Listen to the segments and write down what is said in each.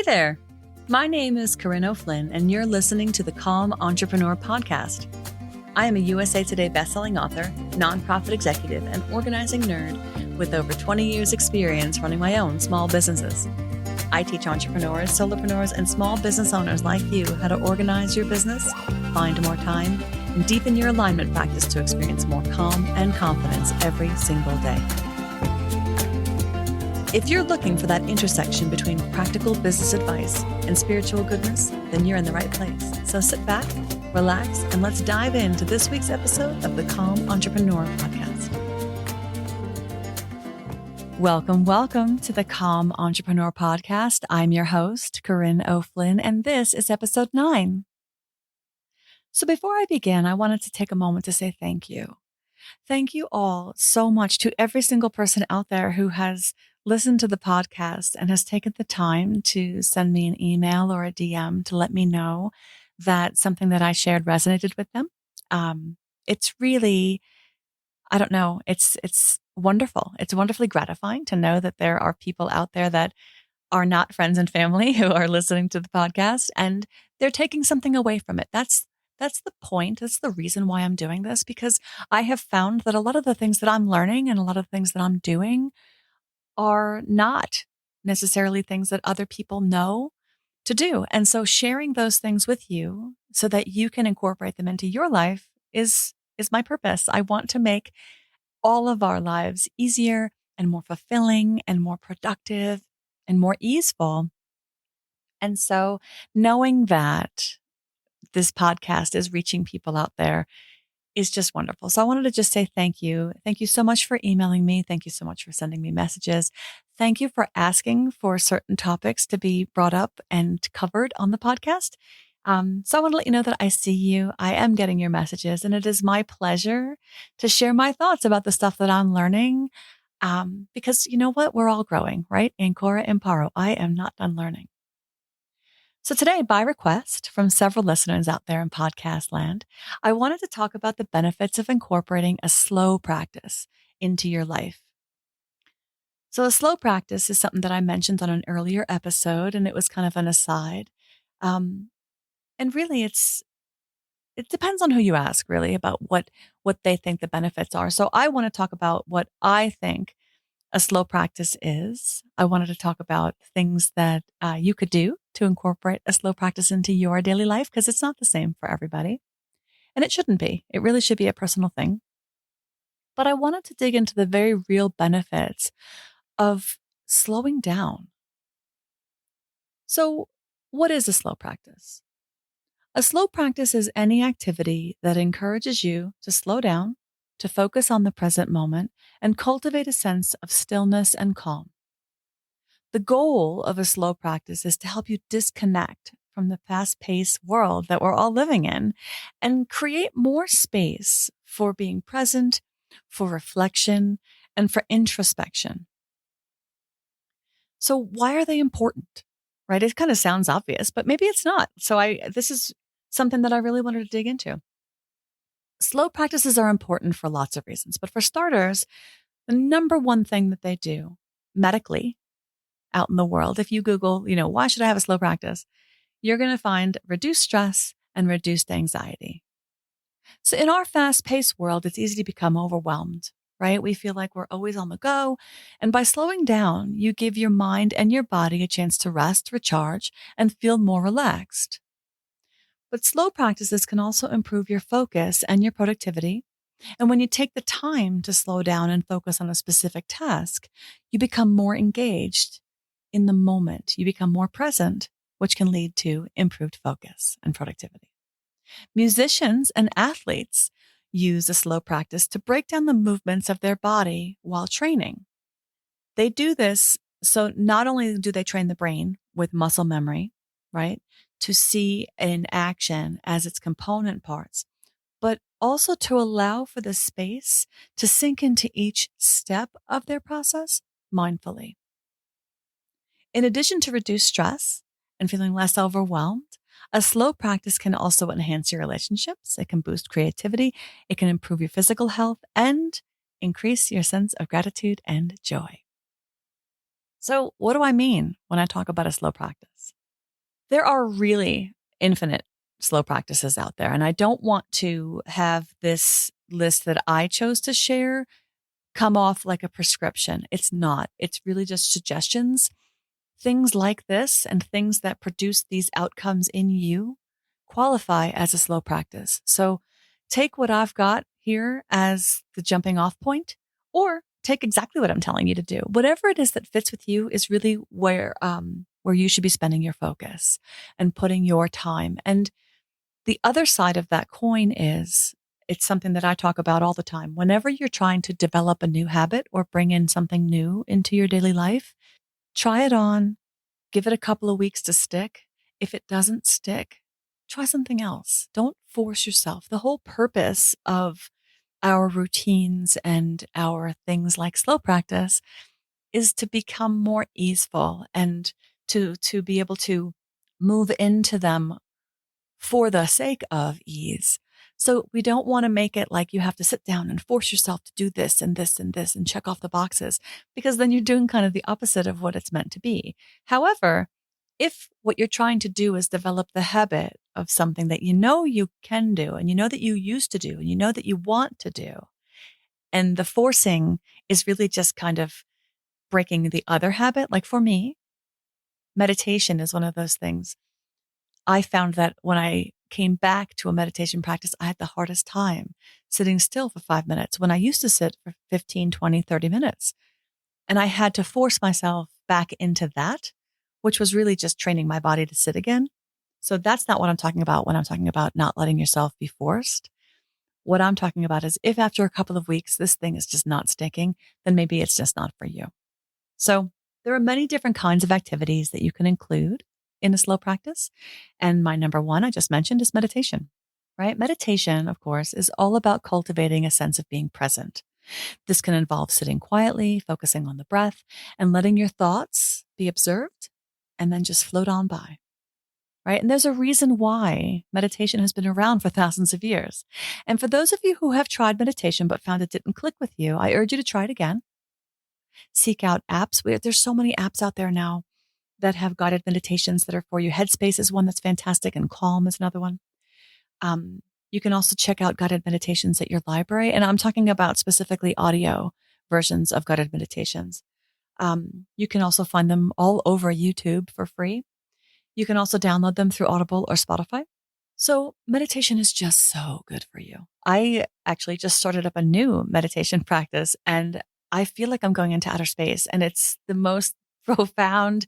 Hey there! My name is Corinne O'Flynn, and you're listening to the Calm Entrepreneur Podcast. I am a USA Today bestselling author, nonprofit executive, and organizing nerd with over 20 years' experience running my own small businesses. I teach entrepreneurs, solopreneurs, and small business owners like you how to organize your business, find more time, and deepen your alignment practice to experience more calm and confidence every single day. If you're looking for that intersection between practical business advice and spiritual goodness, then you're in the right place. So sit back, relax, and let's dive into this week's episode of the Calm Entrepreneur Podcast. Welcome to the Calm Entrepreneur Podcast. I'm your host, Corinne O'Flynn, and this is episode 9. So before I begin, I wanted to take a moment to say thank you. Thank you all so much to every single person out there who has listened to the podcast and has taken the time to send me an email or a DM to let me know that something that I shared resonated with them. It's really, I don't know, it's wonderful. It's wonderfully gratifying to know that there are people out there that are not friends and family who are listening to the podcast and they're taking something away from it. That's the point. That's the reason why I'm doing this, because I have found that a lot of the things that I'm learning and a lot of the things that I'm doing are not necessarily things that other people know to do. And so sharing those things with you so that you can incorporate them into your life is my purpose. I want to make all of our lives easier and more fulfilling and more productive and more easeful. And so knowing that this podcast is reaching people out there is just wonderful. So I wanted to just say thank you. Thank you so much for emailing me. Thank you so much for sending me messages. Thank you for asking for certain topics to be brought up and covered on the podcast. So I want to let you know that I see you. I am getting your messages, and it is my pleasure to share my thoughts about the stuff that I'm learning. Because you know what? We're all growing, right? Ancora imparo. I am not done learning. So today, by request from several listeners out there in podcast land, I wanted to talk about the benefits of incorporating a slow practice into your life. So a slow practice is something that I mentioned on an earlier episode, and it was kind of an aside. And really, it depends on who you ask, really, about what they think the benefits are. So I want to talk about what I think a slow practice is. I wanted to talk about things that you could do to incorporate a slow practice into your daily life, because it's not the same for everybody. And it shouldn't be. It really should be a personal thing. But I wanted to dig into the very real benefits of slowing down. So, what is a slow practice? A slow practice is any activity that encourages you to slow down, to focus on the present moment, and cultivate a sense of stillness and calm. The goal of a slow practice is to help you disconnect from the fast-paced world that we're all living in and create more space for being present, for reflection, and for introspection. So why are they important? Right? It kind of sounds obvious, but maybe it's not. So this is something that I really wanted to dig into. Slow practices are important for lots of reasons, but for starters, the number one thing that they do medically out in the world, if you Google, why should I have a slow practice? You're going to find reduced stress and reduced anxiety. So in our fast-paced world, it's easy to become overwhelmed, right? We feel like we're always on the go. And by slowing down, you give your mind and your body a chance to rest, recharge, and feel more relaxed. But slow practices can also improve your focus and your productivity. And when you take the time to slow down and focus on a specific task, you become more engaged in the moment. You become more present, which can lead to improved focus and productivity. Musicians and athletes use a slow practice to break down the movements of their body while training. They do this so not only do they train the brain with muscle memory, right, to see in action as its component parts, but also to allow for the space to sink into each step of their process mindfully. In addition to reduce stress and feeling less overwhelmed, a slow practice can also enhance your relationships. It can boost creativity. It can improve your physical health and increase your sense of gratitude and joy. So what do I mean when I talk about a slow practice? There are really infinite slow practices out there. And I don't want to have this list that I chose to share come off like a prescription. It's not. It's really just suggestions. Things like this and things that produce these outcomes in you qualify as a slow practice. So take what I've got here as the jumping off point, or take exactly what I'm telling you to do. Whatever it is that fits with you is really where you should be spending your focus and putting your time. And the other side of that coin is, it's something that I talk about all the time. Whenever you're trying to develop a new habit or bring in something new into your daily life, try it on, give it a couple of weeks to stick. If it doesn't stick, try something else. Don't force yourself. The whole purpose of our routines and our things like slow practice is to become more easeful and to be able to move into them for the sake of ease. So we don't want to make it like you have to sit down and force yourself to do this and this and this and check off the boxes, because then you're doing kind of the opposite of what it's meant to be. However, if what you're trying to do is develop the habit of something that you know you can do and you know that you used to do and you know that you want to do, and the forcing is really just kind of breaking the other habit. Like for me, meditation is one of those things. I found that when I came back to a meditation practice, I had the hardest time sitting still for 5 minutes when I used to sit for 15, 20, 30 minutes. And I had to force myself back into that, which was really just training my body to sit again. So that's not what I'm talking about when I'm talking about not letting yourself be forced. What I'm talking about is, if after a couple of weeks, this thing is just not sticking, then maybe it's just not for you. So there are many different kinds of activities that you can include in a slow practice. And my number one, I just mentioned, is meditation, right? Meditation, of course, is all about cultivating a sense of being present. This can involve sitting quietly, focusing on the breath, and letting your thoughts be observed and then just float on by, right? And there's a reason why meditation has been around for thousands of years. And for those of you who have tried meditation but found it didn't click with you, I urge you to try it again. Seek out apps. There's so many apps out there now that have guided meditations that are for you. Headspace is one that's fantastic, and Calm is another one. You can also check out guided meditations at your library. And I'm talking about specifically audio versions of guided meditations. You can also find them all over YouTube for free. You can also download them through Audible or Spotify. So meditation is just so good for you. I actually just started up a new meditation practice, and I feel like I'm going into outer space, and it's the most profound.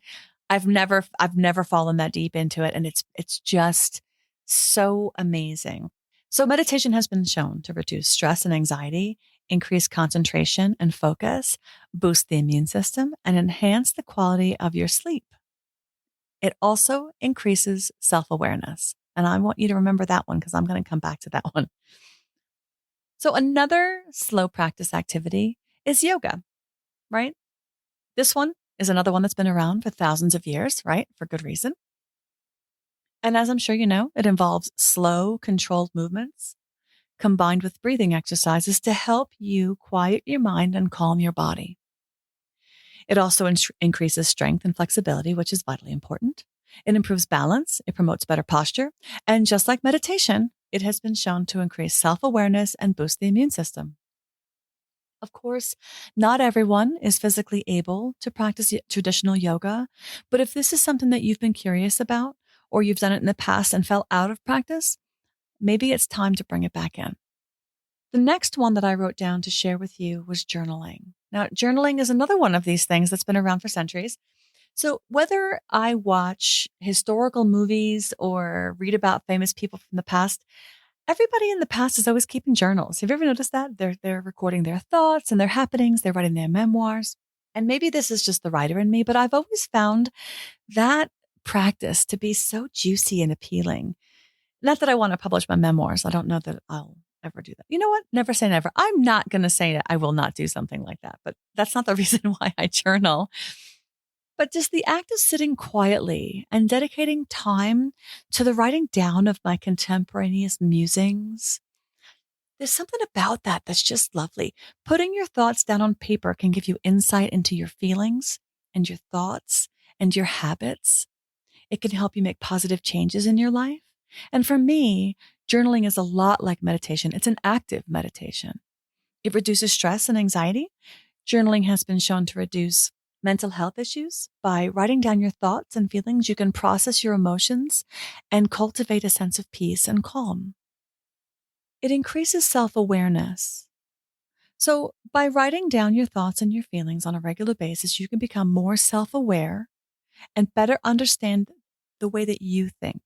I've never fallen that deep into it. And it's just so amazing. So meditation has been shown to reduce stress and anxiety, increase concentration and focus, boost the immune system, and enhance the quality of your sleep. It also increases self-awareness. And I want you to remember that one, because I'm going to come back to that one. So another slow practice activity is yoga, right? This one is another one that's been around for thousands of years, right? For good reason. And as I'm sure you know, it involves slow, controlled movements combined with breathing exercises to help you quiet your mind and calm your body. It also increases strength and flexibility, which is vitally important. It improves balance. It promotes better posture. And just like meditation, it has been shown to increase self-awareness and boost the immune system. Of course, not everyone is physically able to practice traditional yoga, but if this is something that you've been curious about, or you've done it in the past and fell out of practice, maybe it's time to bring it back in. The next one that I wrote down to share with you was journaling. Now, journaling is another one of these things that's been around for centuries. So whether I watch historical movies or read about famous people from the past, everybody in the past is always keeping journals. Have you ever noticed that? They're recording their thoughts and their happenings. They're writing their memoirs. And maybe this is just the writer in me, but I've always found that practice to be so juicy and appealing. Not that I want to publish my memoirs. I don't know that I'll ever do that. You know what? Never say never. I'm not going to say that I will not do something like that, but that's not the reason why I journal. But just the act of sitting quietly and dedicating time to the writing down of my contemporaneous musings. There's something about that that's just lovely. Putting your thoughts down on paper can give you insight into your feelings and your thoughts and your habits. It can help you make positive changes in your life. And for me, journaling is a lot like meditation. It's an active meditation. It reduces stress and anxiety. Journaling has been shown to reduce mental health issues. By writing down your thoughts and feelings, you can process your emotions and cultivate a sense of peace and calm. It increases self-awareness. So by writing down your thoughts and your feelings on a regular basis, you can become more self-aware and better understand the way that you think.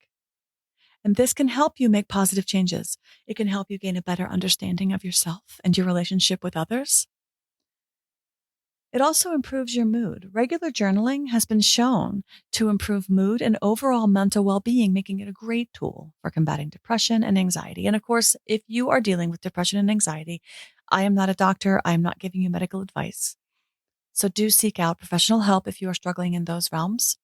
And this can help you make positive changes. It can help you gain a better understanding of yourself and your relationship with others. It also improves your mood. Regular journaling has been shown to improve mood and overall mental well-being, making it a great tool for combating depression and anxiety. And of course, if you are dealing with depression and anxiety, I am not a doctor. I am not giving you medical advice. So do seek out professional help if you are struggling in those realms.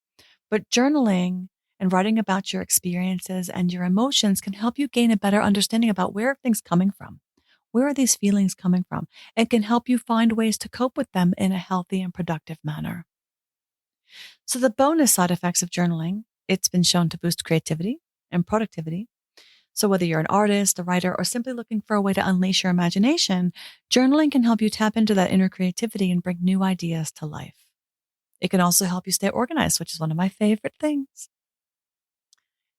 But journaling and writing about your experiences and your emotions can help you gain a better understanding about where are things coming from. Where are these feelings coming from? It can help you find ways to cope with them in a healthy and productive manner. So the bonus side effects of journaling, it's been shown to boost creativity and productivity. So whether you're an artist, a writer, or simply looking for a way to unleash your imagination, journaling can help you tap into that inner creativity and bring new ideas to life. It can also help you stay organized, which is one of my favorite things.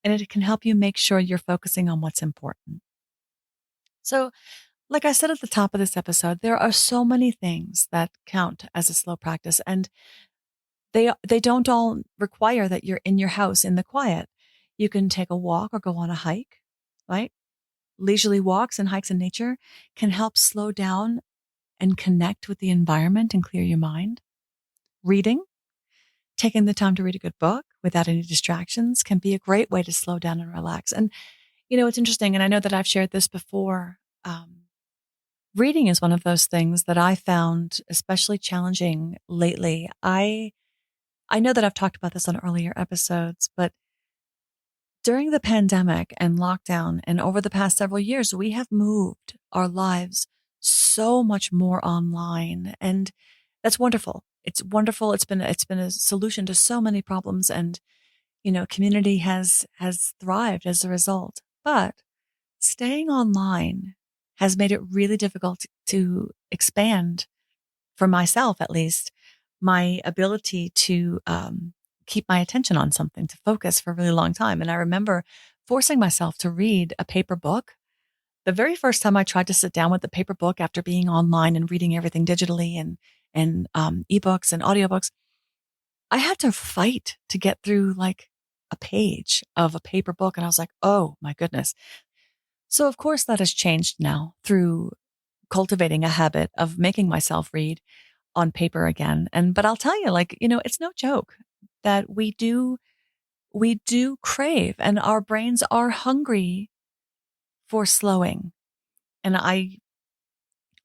And it can help you make sure you're focusing on what's important. So, like I said at the top of this episode, there are so many things that count as a slow practice, and they don't all require that you're in your house in the quiet. You can take a walk or go on a hike, right? Leisurely walks and hikes in nature can help slow down and connect with the environment and clear your mind. Reading, taking the time to read a good book without any distractions can be a great way to slow down and relax. And, it's interesting. And I know that I've shared this before. Reading is one of those things that I found especially challenging lately. I know that I've talked about this on earlier episodes, but during the pandemic and lockdown and over the past several years, we have moved our lives so much more online, and that's wonderful. It's wonderful. It's been a solution to so many problems, and community has thrived as a result. But staying online has made it really difficult to expand, for myself at least, my ability to keep my attention on something, to focus for a really long time. And I remember forcing myself to read a paper book. The very first time I tried to sit down with a paper book after being online and reading everything digitally and ebooks and audiobooks, I had to fight to get through like a page of a paper book. And I was like, oh my goodness. So of course that has changed now through cultivating a habit of making myself read on paper again. But I'll tell you, it's no joke that we do crave, and our brains are hungry for slowing. And I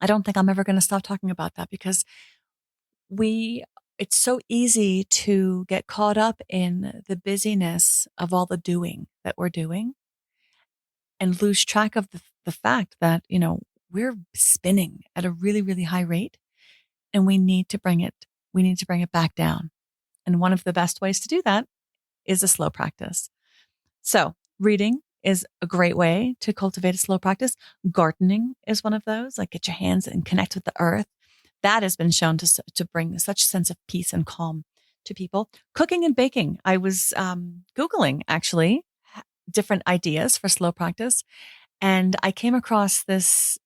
don't think I'm ever going to stop talking about that, because it's so easy to get caught up in the busyness of all the doing that we're doing and lose track of the fact that, we're spinning at a really, really high rate, and we need to bring it back down. And one of the best ways to do that is a slow practice. So reading is a great way to cultivate a slow practice. Gardening is one of those, like get your hands and connect with the earth. That has been shown to bring such a sense of peace and calm to people. Cooking and baking. I was Googling actually different ideas for slow practice, and I came across this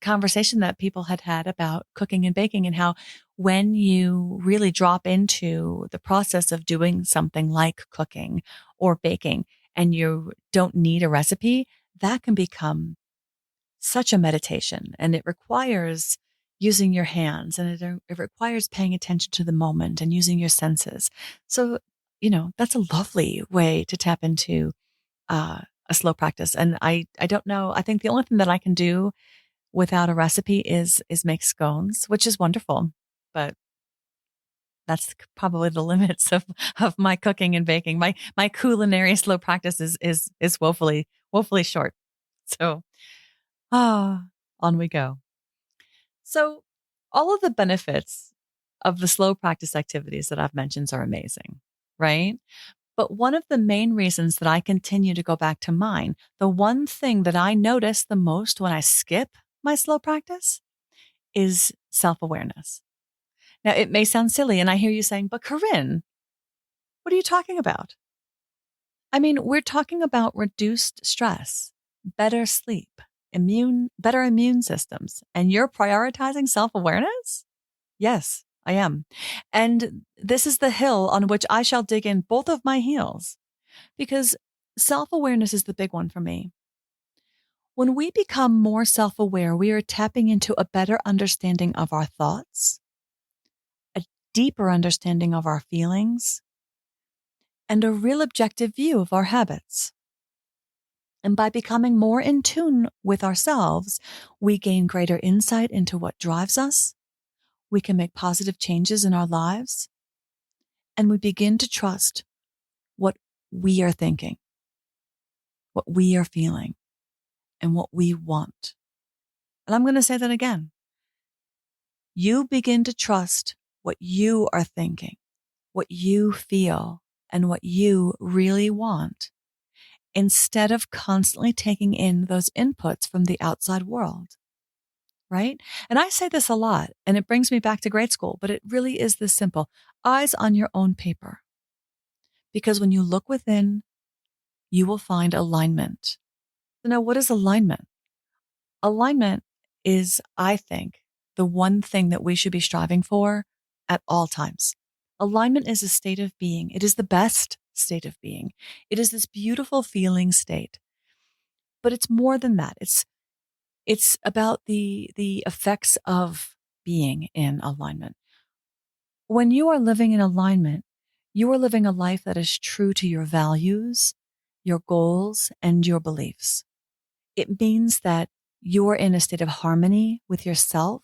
conversation that people had had about cooking and baking, and how when you really drop into the process of doing something like cooking or baking and you don't need a recipe, that can become such a meditation, and it requires using your hands, and it requires paying attention to the moment and using your senses. So, that's a lovely way to tap into a slow practice. And I don't know. I think the only thing that I can do without a recipe is make scones, which is wonderful, but that's probably the limits of my cooking and baking. My culinary slow practice is woefully short. So on we go. So all of the benefits of the slow practice activities that I've mentioned are amazing, right? But one of the main reasons that I continue to go back to mine, the one thing that I notice the most when I skip my slow practice is self-awareness. Now, it may sound silly, and I hear you saying, but Corinne, what are you talking about? I mean, we're talking about reduced stress, better sleep, better immune systems, and you're prioritizing self-awareness? Yes, I am. And this is the hill on which I shall dig in both of my heels, because self-awareness is the big one for me. When we become more self-aware, we are tapping into a better understanding of our thoughts, a deeper understanding of our feelings, and a real objective view of our habits. And by becoming more in tune with ourselves, we gain greater insight into what drives us. We can make positive changes in our lives, and we begin to trust what we are thinking, what we are feeling, and what we want. And I'm going to say that again. You begin to trust what you are thinking, what you feel, and what you really want, instead of constantly taking in those inputs from the outside world, right? And I say this a lot, and it brings me back to grade school, but it really is this simple: eyes on your own paper. Because when you look within, you will find alignment. So now, what is alignment? Alignment is, I think, the one thing that we should be striving for at all times. Alignment is a state of being. It is the best state of being. It is this beautiful feeling state. But it's more than that. It's about the effects of being in alignment. When you are living in alignment, you are living a life that is true to your values, your goals, and your beliefs. It means that you're in a state of harmony with yourself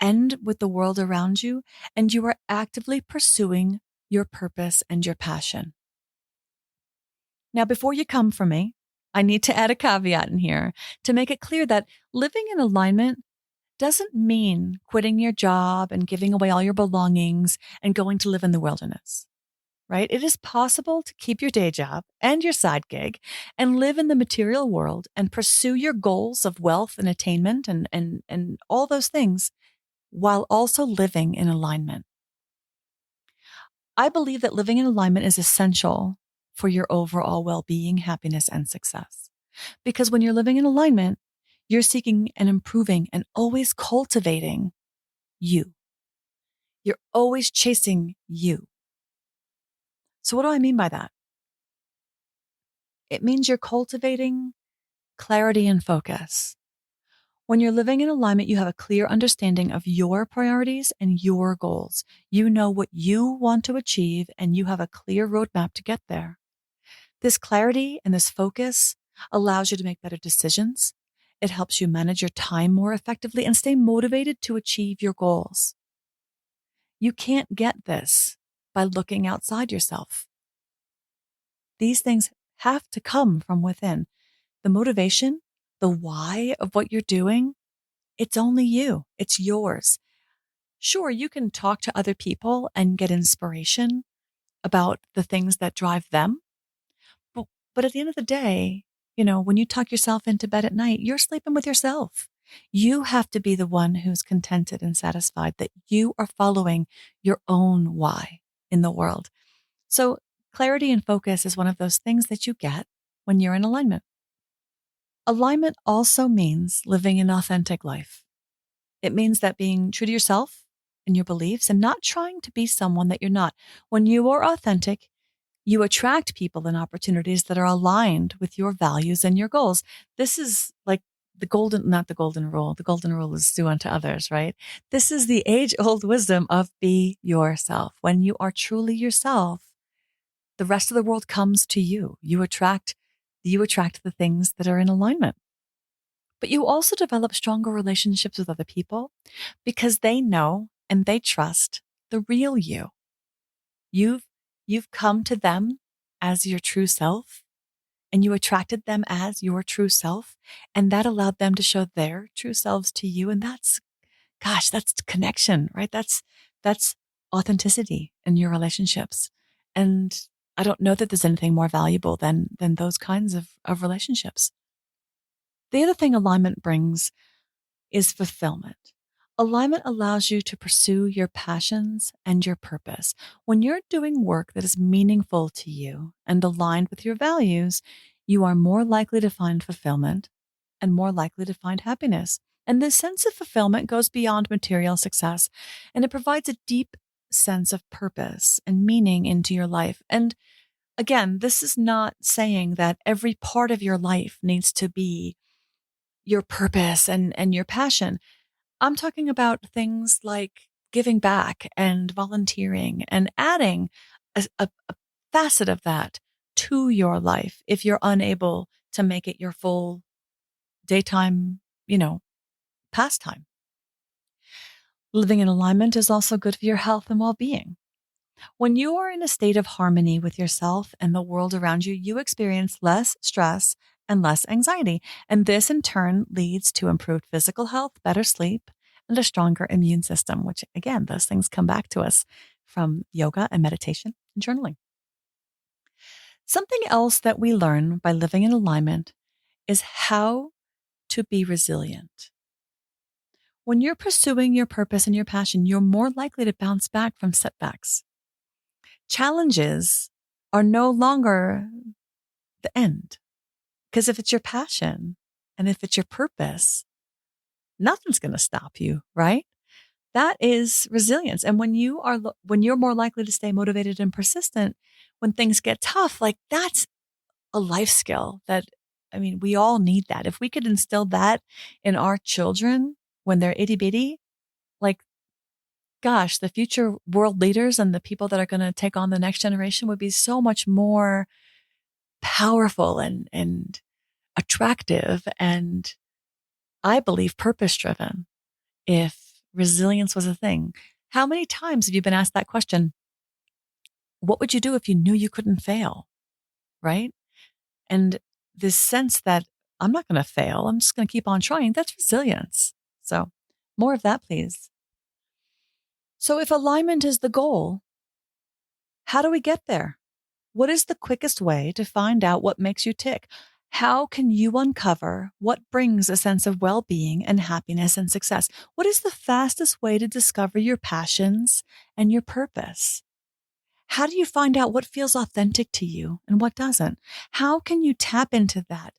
and with the world around you, and you are actively pursuing your purpose and your passion. Now, before you come for me, I need to add a caveat in here to make it clear that living in alignment doesn't mean quitting your job and giving away all your belongings and going to live in the wilderness, right? It is possible to keep your day job and your side gig and live in the material world and pursue your goals of wealth and attainment and all those things while also living in alignment. I believe that living in alignment is essential for your overall well-being, happiness, and success. Because when you're living in alignment, you're seeking and improving and always cultivating you. You're always chasing you. So what do I mean by that? It means you're cultivating clarity and focus. When you're living in alignment, you have a clear understanding of your priorities and your goals. You know what you want to achieve, and you have a clear roadmap to get there. This clarity and this focus allows you to make better decisions. It helps you manage your time more effectively and stay motivated to achieve your goals. You can't get this by looking outside yourself. These things have to come from within. The motivation, the why of what you're doing, it's only you. It's yours. Sure, you can talk to other people and get inspiration about the things that drive them. But at the end of the day, when you tuck yourself into bed at night, you're sleeping with yourself. You have to be the one who's contented and satisfied that you are following your own why in the world. So clarity and focus is one of those things that you get when you're in alignment. Alignment also means living an authentic life. It means that being true to yourself and your beliefs and not trying to be someone that you're not. When you are authentic, you attract people and opportunities that are aligned with your values and your goals. This is like not the golden rule. The golden rule is do unto others, right? This is the age-old wisdom of be yourself. When you are truly yourself, the rest of the world comes to you. You attract the things that are in alignment. But you also develop stronger relationships with other people because they know and they trust the real you. You've come to them as your true self, and you attracted them as your true self, and that allowed them to show their true selves to you. And that's connection, right? That's authenticity in your relationships. And I don't know that there's anything more valuable than those kinds of relationships. The other thing alignment brings is fulfillment. Alignment allows you to pursue your passions and your purpose. When you're doing work that is meaningful to you and aligned with your values, you are more likely to find fulfillment and more likely to find happiness. And this sense of fulfillment goes beyond material success, and it provides a deep sense of purpose and meaning into your life. And again, this is not saying that every part of your life needs to be your purpose and your passion. I'm talking about things like giving back and volunteering and adding a facet of that to your life if you're unable to make it your full daytime, pastime. Living in alignment is also good for your health and well-being. When you are in a state of harmony with yourself and the world around you, you experience less stress and less anxiety. And this in turn leads to improved physical health, better sleep, and a stronger immune system, which again, those things come back to us from yoga and meditation and journaling. Something else that we learn by living in alignment is how to be resilient. When you're pursuing your purpose and your passion, you're more likely to bounce back from setbacks. Challenges are no longer the end. Because if it's your passion and if it's your purpose, nothing's going to stop you, right? That is resilience. And when you're more likely to stay motivated and persistent when things get tough, like that's a life skill we all need that. If we could instill that in our children when they're itty bitty, like, gosh, the future world leaders and the people that are going to take on the next generation would be so much more powerful and attractive and, I believe, purpose driven if resilience was a thing. How many times have you been asked that question? What would you do if you knew you couldn't fail? Right? And this sense that I'm not going to fail, I'm just going to keep on trying, that's resilience. So more of that, please. So if alignment is the goal, how do we get there? What is the quickest way to find out what makes you tick? How can you uncover what brings a sense of well-being and happiness and success? What is the fastest way to discover your passions and your purpose? How do you find out what feels authentic to you and what doesn't? How can you tap into that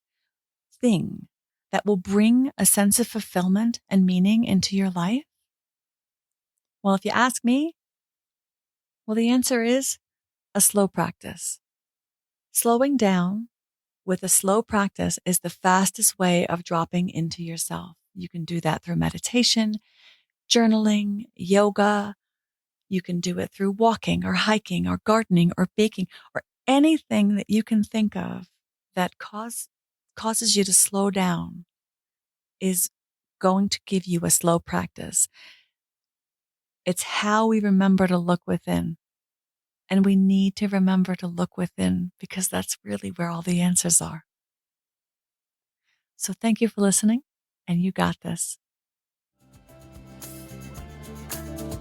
thing that will bring a sense of fulfillment and meaning into your life? Well, if you ask me, the answer is a slow practice. Slowing down with a slow practice is the fastest way of dropping into yourself. You can do that through meditation, journaling, yoga. You can do it through walking or hiking or gardening or baking or anything that you can think of that causes you to slow down is going to give you a slow practice. It's how we remember to look within. And we need to remember to look within because that's really where all the answers are. So thank you for listening, and you got this.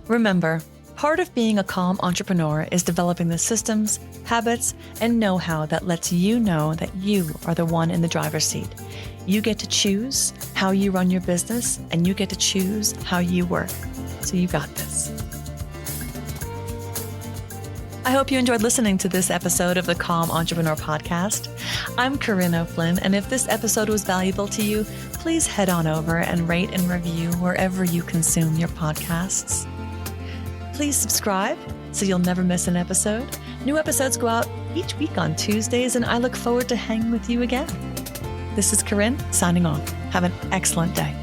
Remember, part of being a calm entrepreneur is developing the systems, habits, and know-how that lets you know that you are the one in the driver's seat. You get to choose how you run your business, and you get to choose how you work. So you got this. I hope you enjoyed listening to this episode of the Calm Entrepreneur Podcast. I'm Corinne O'Flynn, and if this episode was valuable to you, please head on over and rate and review wherever you consume your podcasts. Please subscribe so you'll never miss an episode. New episodes go out each week on Tuesdays, and I look forward to hanging with you again. This is Corinne signing off. Have an excellent day.